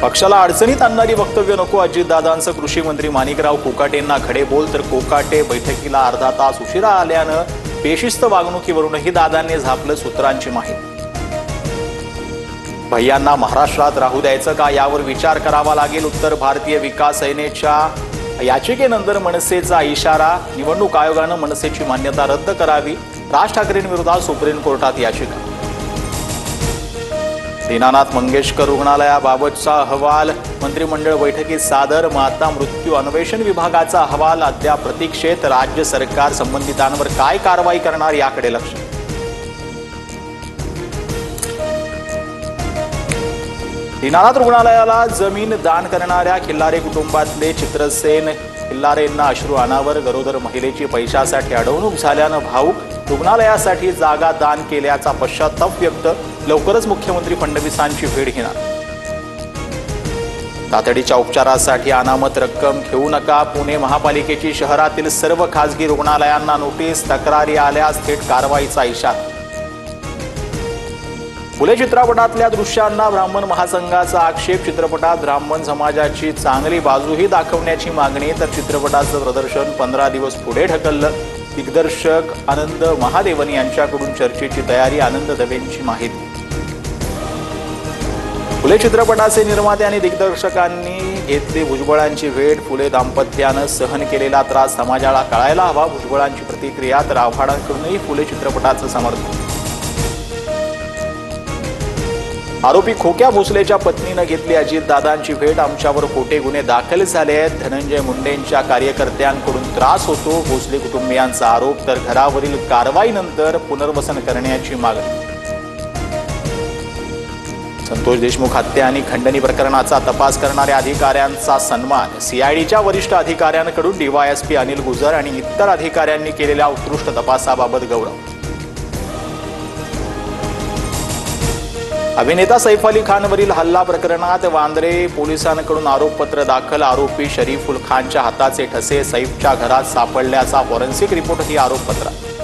पक्षाला अडचणीत आणणारी वक्तव्य नको, अजितदादांचं कृषी मंत्री माणिकराव कोकाटेंना खडे बोल. तर कोकाटे बैठकीला अर्धा तास उशिरा आल्यानं बेशिस्त वागणुकीवरूनही दादांनी झापलं सूत्रांची माहिती. भैयांना महाराष्ट्रात राहू द्यायचं का यावर विचार करावा लागेल. उत्तर भारतीय विकास सेनेच्या याचिकेनंतर मनसेचा इशारा. निवडणूक आयोगानं मनसेची मान्यता रद्द करावी. राज ठाकरेंविरोधात सुप्रीम कोर्टात याचिका. दीनानाथ मंगेशकर रुग्णालयाबाबतचा अहवाल मंत्रिमंडळ बैठकीत सादर. माता मृत्यू अन्वेषण विभागाचा अहवाल अद्याप प्रतीक्षेत. राज्य सरकार संबंधितांवर काय कारवाई करणार याकडे लक्ष. दीनानाथ रुग्णालयाला जमीन दान करणाऱ्या खिल्लारे कुटुंबातले चित्रसेन खिल्लारेंना अश्रू अनावर. गरोदर महिलेची पैशासाठी अडवणूक झाल्यानं भाऊक. रुग्णालयासाठी जागा दान केल्याचा पश्चाताप व्यक्त. लवकरच मुख्यमंत्री फडणवीसांची भेट घेणार. तातडीच्या उपचारासाठी अनामत रक्कम घेऊ नका. पुणे महापालिकेची शहरातील सर्व खासगी रुग्णालयांना नोटीस. तक्रारी आल्यास थेट कारवाईचा इशारा. फुले चित्रपटातल्या दृश्यांना ब्राह्मण महासंघाचा आक्षेप. चित्रपटात ब्राह्मण समाजाची चांगली बाजूही दाखवण्याची मागणी. तर चित्रपटाचं प्रदर्शन 15 दिवस पुढे ढकललं. दिग्दर्शक आनंद महादेवन यांच्याकडून चर्चेची तयारी. आनंद दवेंची माहिती. फुले चित्रपटाचे निर्माते आणि दिग्दर्शकांनी घेतली भुजबळांची भेट. फुले दाम्पत्यानं सहन केलेला त्रास समाजाला कळायला हवा. भुजबळांची प्रतिक्रिया. तर आव्हाडांकडूनही फुले चित्रपटाचं समर्थन. आरोपी खोक्या भोसलेच्या पत्नीनं घेतली अजितदादांची भेट. आमच्यावर खोटे गुन्हे दाखल झाले आहेत. धनंजय मुंडेंच्या कार्यकर्त्यांकडून त्रास होतो, भोसले कुटुंबियांचा आरोप. तर घरावरील कारवाईनंतर पुनर्वसन करण्याची मागणी. संतोष देशमुख हत्या आणि खंडणी प्रकरणाचा तपास करणाऱ्या अधिकाऱ्यांचा सन्मान. सीआयडीच्या वरिष्ठ अधिकाऱ्यांकडून डीवायएसपी अनिल गुजर आणि इतर अधिकाऱ्यांनी केलेल्या उत्कृष्ट तपासाबाबत गौरव. अभिनेता सैफ अली खानवरील हल्ला प्रकरणात वांद्रे पोलिसांकडून आरोपपत्र दाखल. आरोपी शरीफुल खानच्या हाताचे ठसे सैफच्या घरात सापडल्याचा फॉरेन्सिक रिपोर्टही आरोपपत्रात.